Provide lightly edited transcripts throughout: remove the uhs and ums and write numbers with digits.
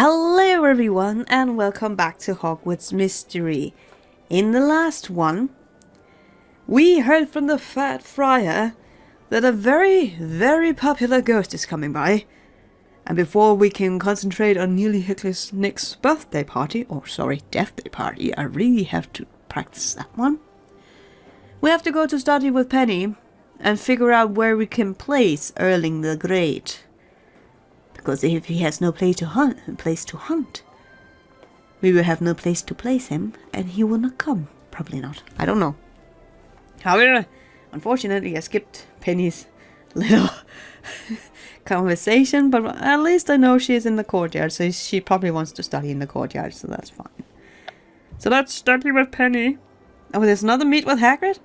Hello everyone and welcome back to Hogwarts Mystery. In the last one, we heard from the Fat Friar that a very popular ghost is coming by. And before we can concentrate on Nearly Hitless Nick's birthday party, deathday party, I really have to practice that one. We have to go to study with Penny and figure out where we can place Erling the Great. Because if he has no place to hunt, we will have no place to place him, and he will not come. Probably not. I don't know. However, unfortunately, I skipped Penny's little conversation, but at least I know she is in the courtyard, so she probably wants to study in the courtyard, so that's fine. So let's study with Penny. Oh, there's another meet with Hagrid?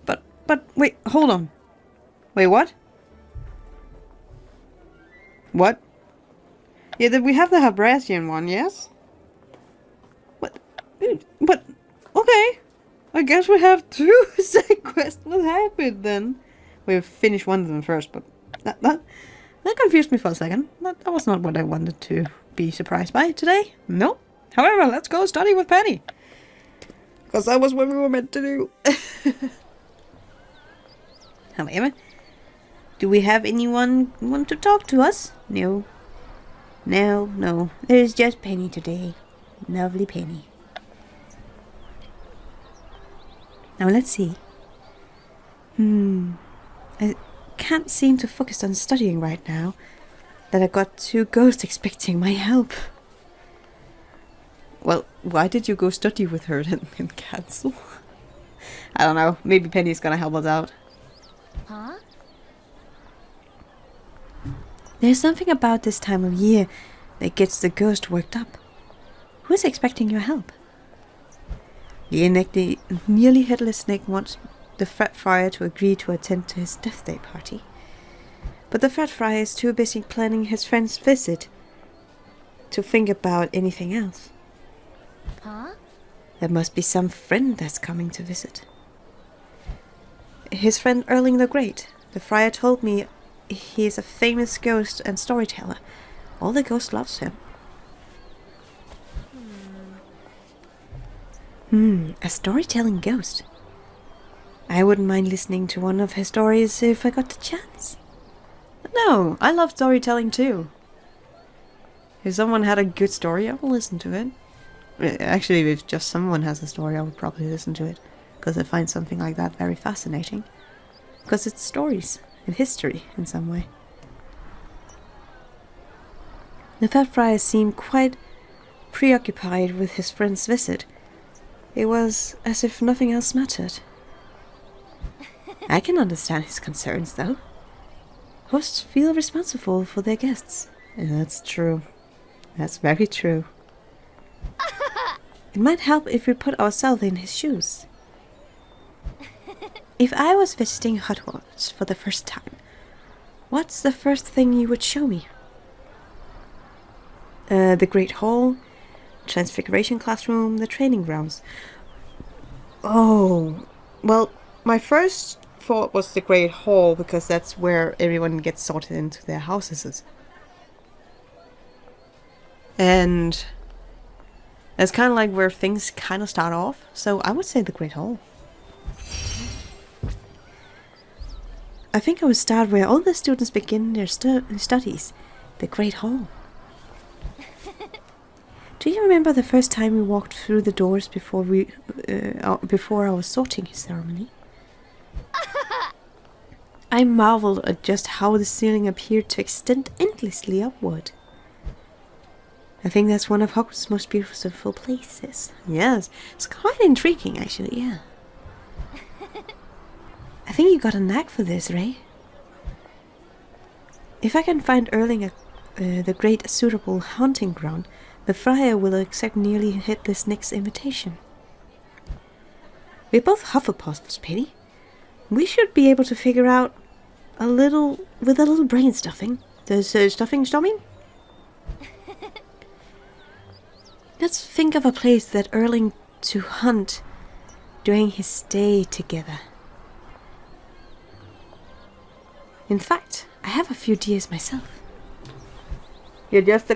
But wait, hold on. Wait, what? What? Yeah, we have the Habrasian one, yes? What? But, okay. I guess we have two side quests with Hagrid then. We've finished one of them first, but that confused me for a second. That was not what I wanted to be surprised by today. No. However, let's go study with Penny. Because that was what we were meant to do. However, do we have anyone want to talk to us? No. No. There's just Penny today. Lovely Penny. Now let's see. I can't seem to focus on studying right now. That I got two ghosts expecting my help. Well, why did you go study with her and cancel? I don't know. Maybe Penny's gonna help us out. Huh? There's something about this time of year that gets the ghost worked up. Who's expecting your help? The nearly headless Nick wants the Fat Friar to agree to attend to his birthday party. But the Fat Friar is too busy planning his friend's visit to think about anything else. Huh? There must be some friend that's coming to visit. His friend Erling the Great. The Friar told me he is a famous ghost and storyteller. All the ghosts loves him. A storytelling ghost. I wouldn't mind listening to one of his stories if I got the chance. No, I love storytelling too. If someone had a good story, I will listen to it. Actually, if just someone has a story, I would probably listen to it. Because I find something like that very fascinating. Because it's stories and history in some way. The Fat Friar seemed quite preoccupied with his friend's visit. It was as if nothing else mattered. I can understand his concerns, though. Hosts feel responsible for their guests. And that's true. That's very true. It might help if we put ourselves in his shoes. If I was visiting Hogwarts for the first time, what's the first thing you would show me? The Great Hall, Transfiguration Classroom, the training grounds. Oh, well, my first thought was the Great Hall because that's where everyone gets sorted into their houses. And that's kind of like where things kind of start off, so I would say the Great Hall. I think I would start where all the students begin their studies, the Great Hall. Do you remember the first time we walked through the doors before our sorting ceremony? I marveled at just how the ceiling appeared to extend endlessly upward. I think that's one of Hogwarts' most beautiful places. Yes, it's quite intriguing actually, yeah. I think you got a knack for this, Ray. If I can find Erling the Great a suitable hunting ground, the Friar will accept Nearly Hitless Nick's invitation. We're both Hufflepuffs, Penny. We should be able to figure out with a little brain stuffing. Does stuffing storming? Let's think of a place that Erling to hunt during his stay together. In fact, I have a few ideas myself. Yeah, just a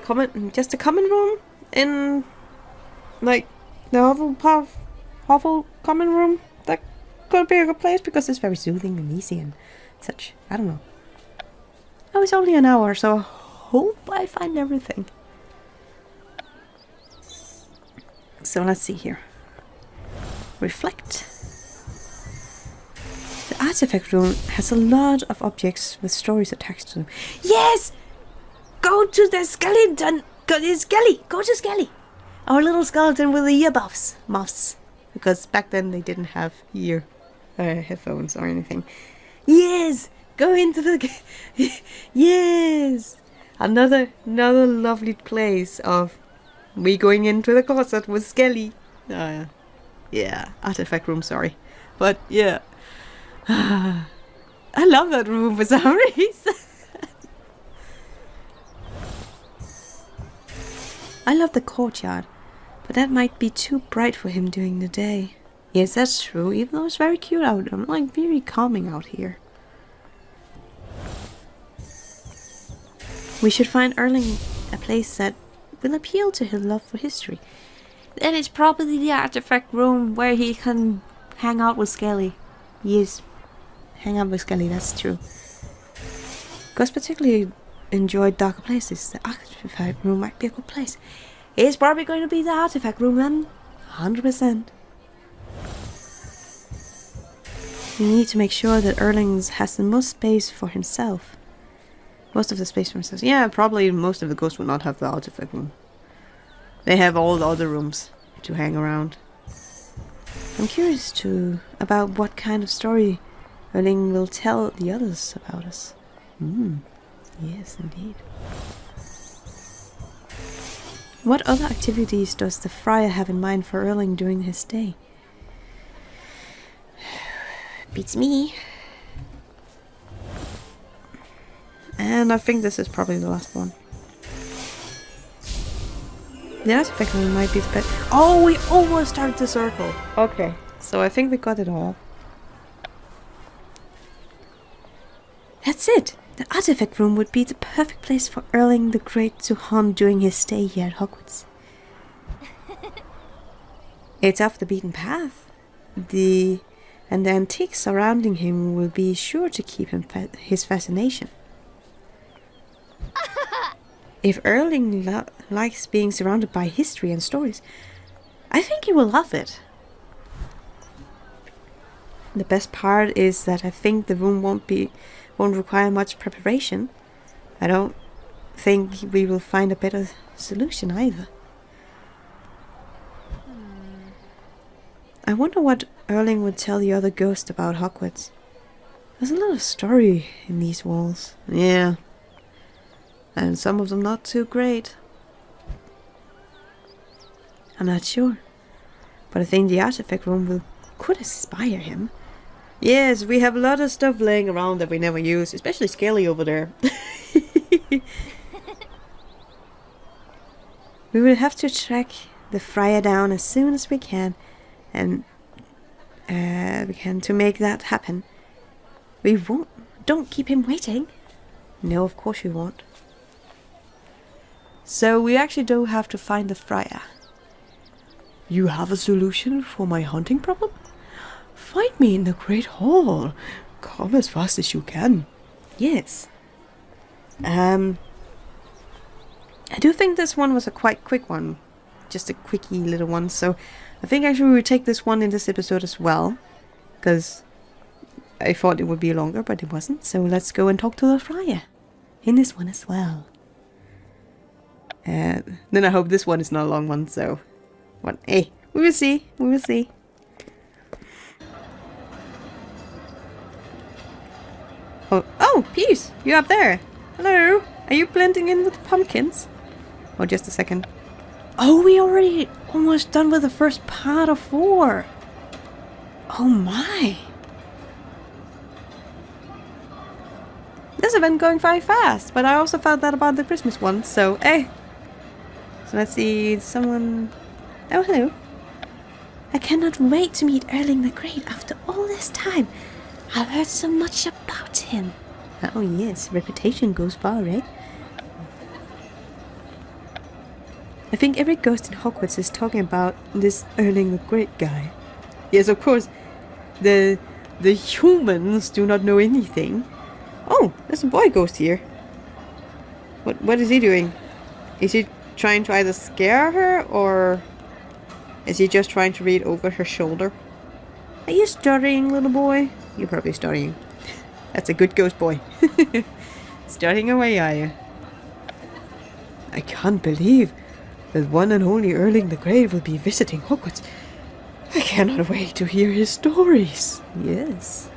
common room in, like, the Huffle common room. That could be a good place because it's very soothing and easy and such. I don't know. Oh, it's only an hour, so I hope I find everything. So let's see here. Reflect. The artifact room has a lot of objects with stories attached to them. Yes! Go to the skeleton! Go to Skelly! Our little skeleton with the ear muffs. Because back then they didn't have ear headphones or anything. Yes! Go into the... Yes! Another lovely place of me going into the closet with Skelly. Yeah, artifact room, sorry. But yeah. I love that room for some reason. I love the courtyard, but that might be too bright for him during the day. Yes, that's true, even though it's very cute out. I'm like very calming out here. We should find Erling a place that will appeal to his love for history. Then it's probably the artifact room where he can hang out with Skelly. Yes, hang out with Skelly, that's true. Because particularly enjoyed darker places, the artifact room might be a good place. It's probably going to be the artifact room then, 100%. We need to make sure that Erling has the most space for himself. Most of the space for himself. Yeah, probably most of the ghosts will not have the artifact room. They have all the other rooms to hang around. I'm curious about what kind of story Erling will tell the others about us. Yes, indeed. What other activities does the friar have in mind for Erling during his stay? Beats me. And I think this is probably the last one. The artifact room might be the best. Oh, we almost started the circle. Okay, so I think we got it all. That's it. The artifact room would be the perfect place for Erling the Great to haunt during his stay here at Hogwarts. It's off the beaten path. And the antiques surrounding him will be sure to keep him his fascination. If Erling likes being surrounded by history and stories, I think he will love it. The best part is that I think the room won't require much preparation. I don't think we will find a better solution either. I wonder what Erling would tell the other ghosts about Hogwarts. There's a lot of story in these walls. Yeah. And some of them not too great. I'm not sure. But I think the artifact room could inspire him. Yes, we have a lot of stuff laying around that we never use, especially Skelly over there. We will have to track the friar down as soon as we can, and to make that happen. We won't. Don't keep him waiting. No, of course we won't. So we actually do have to find the friar. You have a solution for my hunting problem? Find me in the Great Hall. Come as fast as you can. Yes. I do think this one was a quite quick one. Just a quickie little one. So I think actually we will take this one in this episode as well. Because I thought it would be longer, but it wasn't. So let's go and talk to the friar in this one as well. Then I hope this one is not a long one, so... Hey, we will see. We will see. Oh, Peace! You're up there! Hello! Are you blending in with the pumpkins? Oh, just a second. Oh, we already almost done with the first part of 4! Oh my! This event going very fast, but I also found out about the Christmas one, so hey! So let's see, someone... Oh, hello. I cannot wait to meet Erling the Great after all this time. I've heard so much about. about him. Oh yes, reputation goes far, right? I think every ghost in Hogwarts is talking about this Erling the Great guy. Yes, of course, the humans do not know anything. Oh, there's a boy ghost here. What is he doing? Is he trying to either scare her, or is he just trying to read over her shoulder? Are you studying, little boy? You're probably studying. That's a good ghost boy. Studying away, are you? I can't believe that one and only Erling the Great will be visiting Hogwarts. I cannot wait to hear his stories. Yes,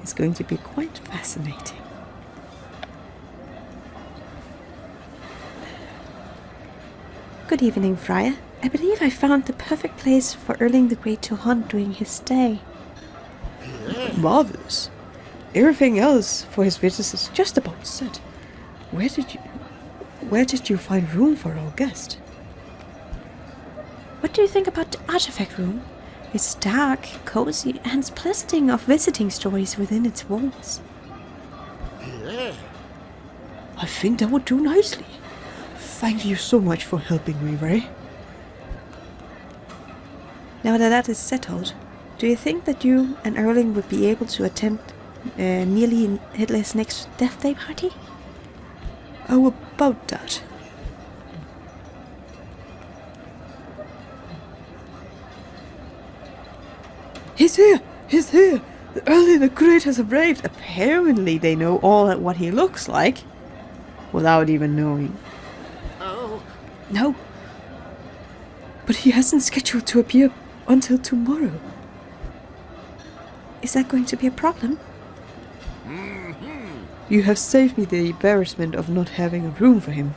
it's going to be quite fascinating. Good evening, Friar. I believe I found the perfect place for Erling the Great to hunt during his stay. Marvelous. Everything else for his visits is just about set. Where did you find room for our guest? What do you think about the artifact room? It's dark, cozy, and it's pleasant of visiting stories within its walls. I think that would do nicely. Thank you so much for helping me, Ray. Now that is settled, do you think that you and Erling would be able to attend Nearly Headless next Death Day party? Oh, about that. He's here! He's here! Erling the Great has arrived! Apparently they know all at what he looks like, without even knowing. Oh. No. But he hasn't scheduled to appear until tomorrow. Is that going to be a problem? You have saved me the embarrassment of not having a room for him,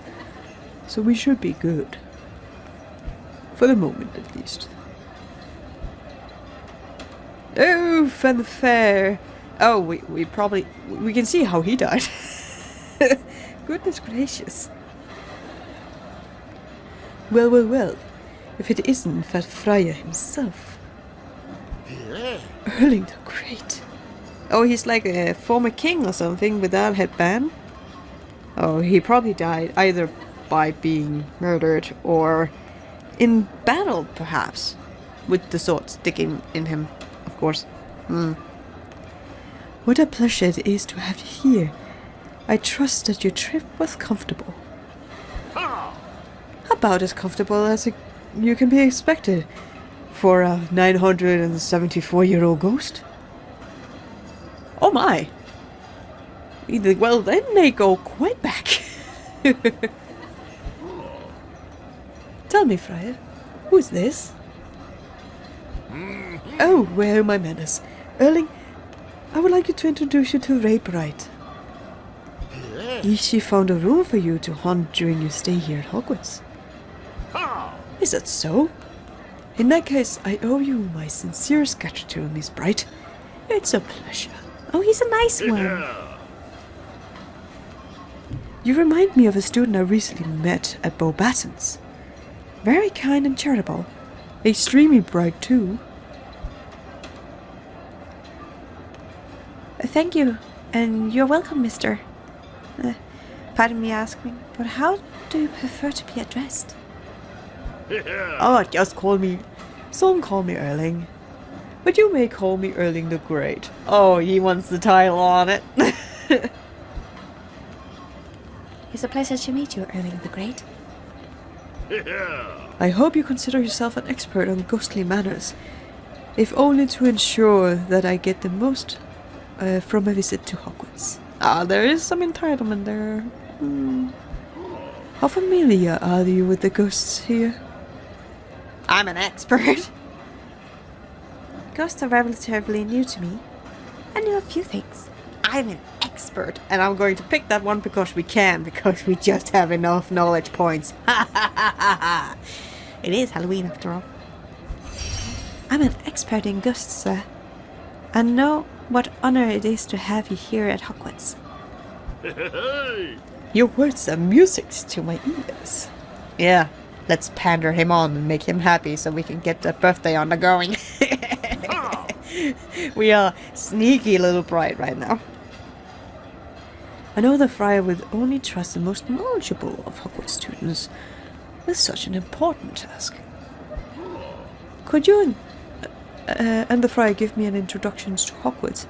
so we should be good. For the moment, at least. Oh, fanfare! Oh, we can see how he died. Goodness gracious. Well. If it isn't that Freya himself. Erling the Great. Oh, he's like a former king or something with that headband. Oh, he probably died either by being murdered or in battle, perhaps. With the sword sticking in him, of course. What a pleasure it is to have you here. I trust that your trip was comfortable. About as comfortable as you can be expected for a 974-year-old ghost. Oh my! Well, then they go quite back. Tell me, Freya, who is this? Oh, where are my manners? Erling, I would like you to introduce you to Metalreita. She found a room for you to hunt during your stay here at Hogwarts. Is that so? In that case, I owe you my sincerest gratitude, Miss Bright. It's a pleasure. Oh, he's a nice one. You remind me of a student I recently met at Beauxbatons. Very kind and charitable. Extremely bright, too. Thank you, and you're welcome, mister. Pardon me asking, but how do you prefer to be addressed? Oh, just call me... Some call me Erling. But you may call me Erling the Great. Oh, he wants the title on it. It's a pleasure to meet you, Erling the Great. I hope you consider yourself an expert on ghostly manners, if only to ensure that I get the most from a visit to Hogwarts. There is some entitlement there. How familiar are you with the ghosts here? I'm an expert. Ghosts are relatively new to me. I know a few things. I'm an expert, and I'm going to pick that one because we just have enough knowledge points. It is Halloween after all. I'm an expert in ghosts, sir. I know what honor it is to have you here at Hogwarts. Your words are music to my ears. Yeah, let's pander him on and make him happy so we can get the birthday on the going. We are sneaky little bright right now. I know the Friar would only trust the most knowledgeable of Hogwarts students. with such an important task. Could you and the Friar give me an introduction to Hogwarts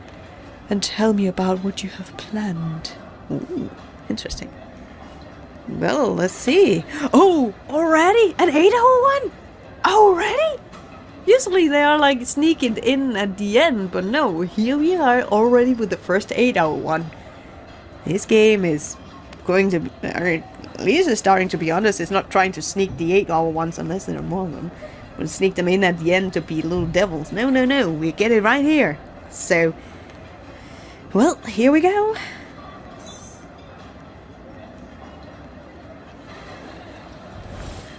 and tell me about what you have planned? Ooh, interesting. Well, let's see. Oh, already? An 801? Already? Usually they are like sneaking in at the end, but no, here we are already with the first 8-hour one. This game is going to, or at least it's starting to be honest, it's not trying to sneak the 8-hour ones unless there are more of them. We'll sneak them in at the end to be little devils. No, no, no, we get it right here. So, well, here we go.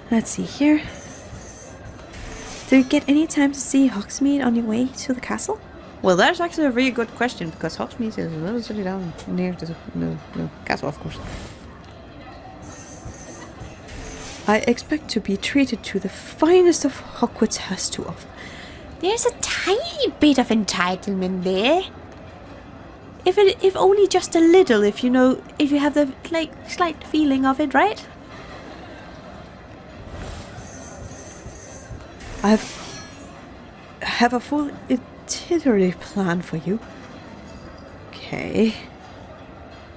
Let's see here. Do you get any time to see Hogsmeade on your way to the castle? Well, that's actually a really good question, because Hogsmeade is a little city down near the castle, of course. I expect to be treated to the finest of Hogwarts has to offer. There's a tiny bit of entitlement there. If only just a little, if you have the slight feeling of it, right? I have a full itinerary plan for you. Okay.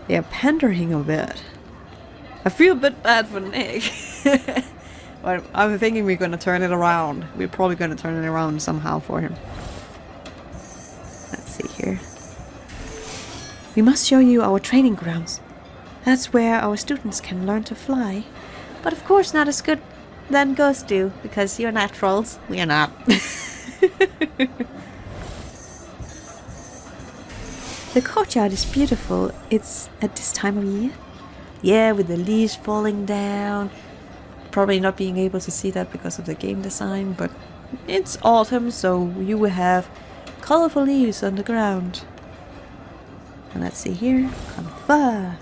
They are pandering a bit. I feel a bit bad for Nick. But I'm thinking we're going to turn it around. We're probably going to turn it around somehow for him. Let's see here. We must show you our training grounds. That's where our students can learn to fly. But of course not as good than ghosts do, because you're not trolls. We are not. The courtyard is beautiful. It's at this time of year. Yeah, with the leaves falling down. Probably not being able to see that because of the game design, but it's autumn, so you will have colorful leaves on the ground. And let's see here. Confer.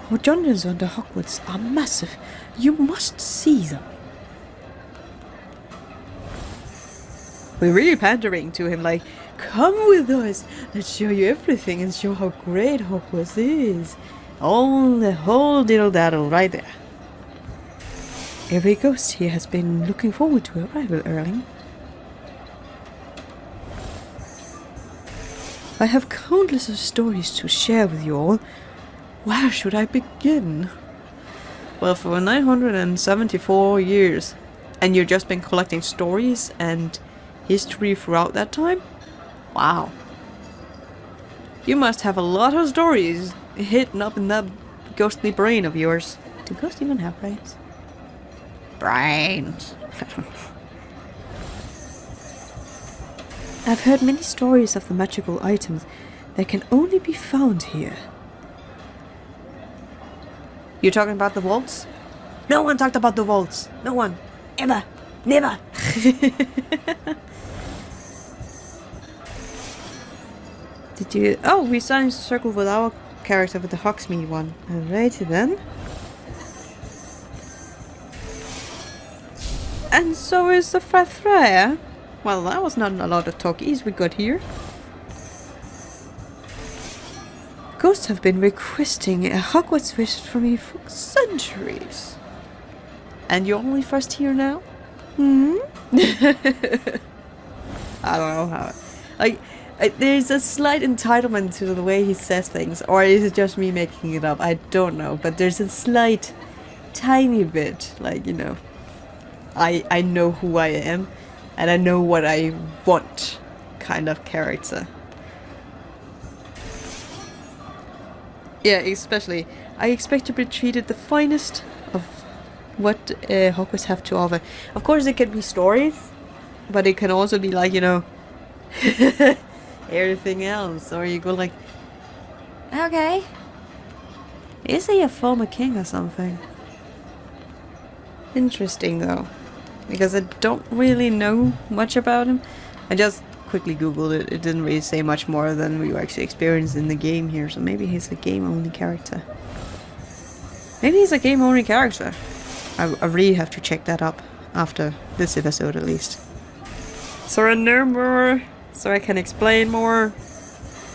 Our dungeons under Hogwarts are massive. You must see them. We're really pandering to him, like, come with us. Let's show you everything and show how great Hogwarts is. All the whole diddle daddle right there. Every ghost here has been looking forward to your arrival, Erling. I have countless of stories to share with you all. Where should I begin? Well, for 974 years, and you've just been collecting stories and history throughout that time? Wow. You must have a lot of stories hidden up in that ghostly brain of yours. Do ghosts even have brains? Brains. I've heard many stories of the magical items that can only be found here. You talking about the vaults? No one talked about the vaults. No one. Ever. Never. Did you... Oh, we signed a circle with our character with the Hogsmeade one. Alrighty then. And so is the Friar. Well, that was not a lot of talkies we got here. Ghosts have been requesting a Hogwarts visit from me for centuries. And you're only first here now? Hmm? I don't know how... there's a slight entitlement to the way he says things. Or is it just me making it up? I don't know. But there's a slight, tiny bit, like, you know... I know who I am. And I know what I want kind of character. Yeah, especially, I expect to be treated the finest of what Hogwarts have to offer. Of course, it can be stories, but it can also be like, you know, everything else. Or you go like, okay, is he a former king or something? Interesting though, because I don't really know much about him. I just quickly googled it. It didn't really say much more than we actually experienced in the game here, so maybe he's a game-only character. Maybe he's a game-only character. I really have to check that up after this episode at least. So I know more, so I can explain more,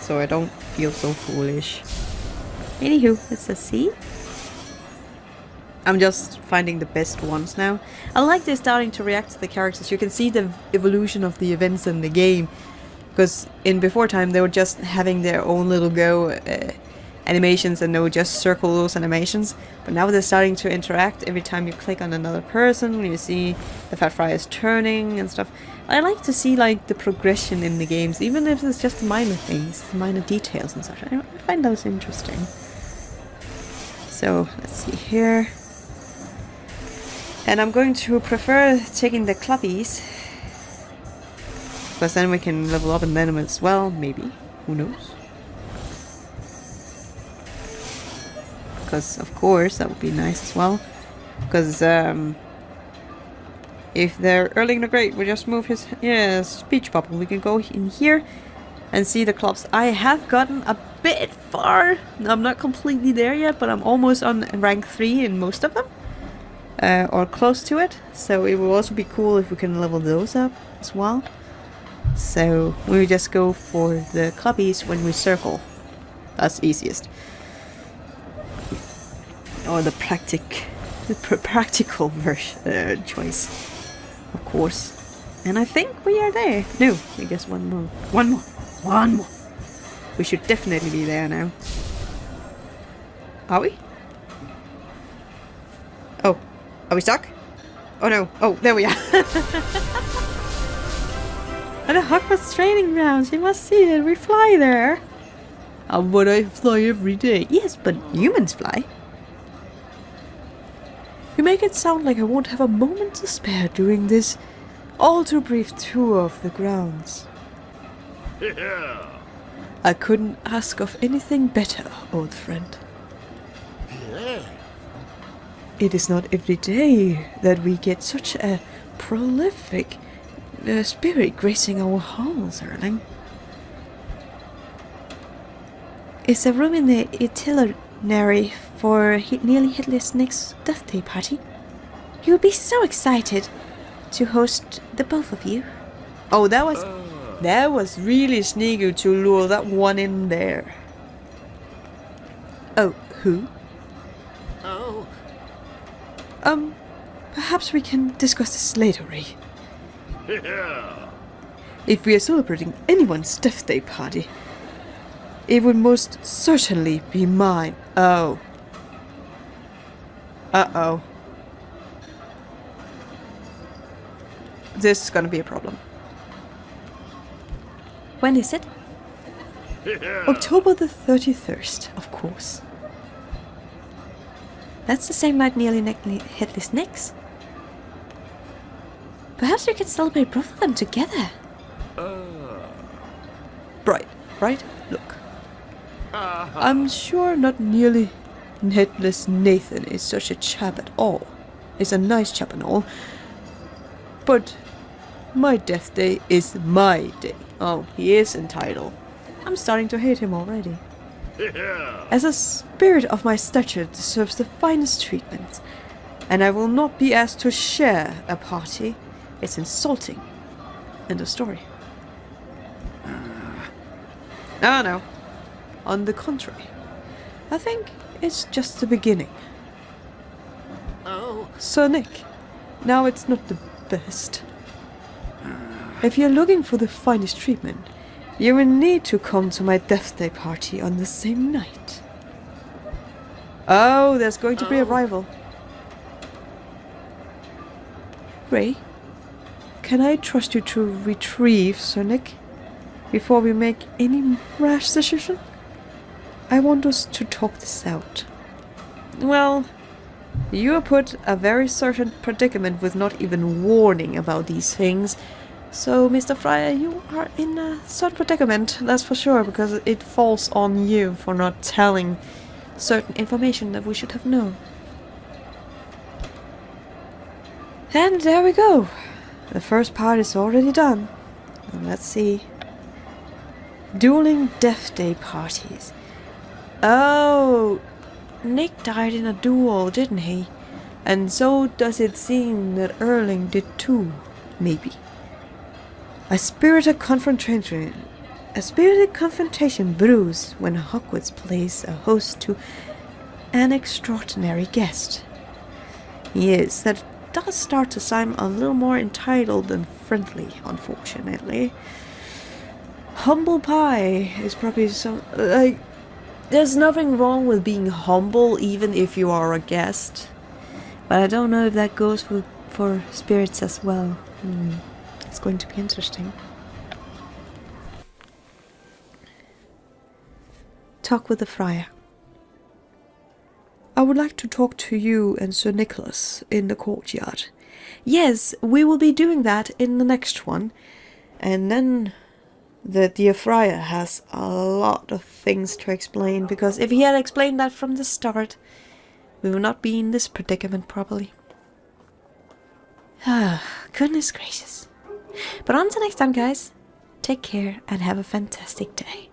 so I don't feel so foolish. Anywho, let's see. I'm just finding the best ones now. I like they're starting to react to the characters. You can see the evolution of the events in the game. Because in before time, they were just having their own little go animations, and they would just circle those animations. But now they're starting to interact every time you click on another person. You see the Fat Friars turning and stuff. I like to see like the progression in the games, even if it's just minor things, minor details and such. I find those interesting. So let's see here. And I'm going to prefer taking the clubbies, because then we can level up in them as well, maybe. Who knows? Because of course that would be nice as well. Because if they're Erling the Great, we just move his speech bubble. We can go in here and see the clubs. I have gotten a bit far. I'm not completely there yet, but I'm almost on rank 3 in most of them. Or close to it. So it will also be cool if we can level those up as well. So we just go for the clubbies when we circle. That's easiest. Or the practical version choice, of course. And I think we are there. No, we just one more. One more. We should definitely be there now. Are we? Oh, are we stuck? Oh no. Oh, there we are. At the Hogwarts training grounds, you must see it. We fly there. But I fly every day. Yes, but humans fly. You make it sound like I won't have a moment to spare during this all too brief tour of the grounds. Yeah. I couldn't ask of anything better, old friend. Yeah. It is not every day that we get such a prolific spirit gracing our halls, Erling. Is there room in the itinerary for nearly Headless Nick's Death Day party? He would be so excited to host the both of you. Oh, that was really sneaky to lure that one in there. Oh, who? Oh. Perhaps we can discuss this later, Ray. Yeah. If we are celebrating anyone's Death Day party, it would most certainly be mine. Oh. Uh-oh. This is gonna be a problem. When is it? Yeah. October the 31st, of course. That's the same night nearly Headless Nicks. Perhaps we can celebrate both of them together. Right? Look. I'm sure not nearly Headless Nathan is such a chap at all. He's a nice chap and all. But my death day is my day. Oh, he is entitled. I'm starting to hate him already. Yeah. As a spirit of my stature deserves the finest treatment, and I will not be asked to share a party. It's insulting. End of story. No. On the contrary, I think it's just the beginning. Oh. So Nick, now it's not the best. If you're looking for the finest treatment, you will need to come to my Death Day party on the same night. Oh, there's going to be a rival. Ray, can I trust you to retrieve Sir Nick before we make any rash decision? I want us to talk this out. Well, you are put a very certain predicament with not even warning about these things. So, Mr. Fryer, you are in a certain predicament, that's for sure, because it falls on you for not telling certain information that we should have known. And there we go. The first part is already done. And let's see. Dueling Death Day parties. Oh, Nick died in a duel, didn't he? And so does it seem that Erling did too, maybe. A spirited confrontation brews when Hogwarts plays a host to an extraordinary guest. Yes, that does start to sound a little more entitled than friendly, unfortunately. Humble pie is probably some... like, there's nothing wrong with being humble even if you are a guest. But I don't know if that goes for spirits as well. It's going to be interesting. Talk with the friar. I would like to talk to you and Sir Nicholas in the courtyard. Yes, we will be doing that in the next one. And then the dear friar has a lot of things to explain, because if he had explained that from the start, we would not be in this predicament probably. Ah, goodness gracious. But until next time, guys, take care and have a fantastic day.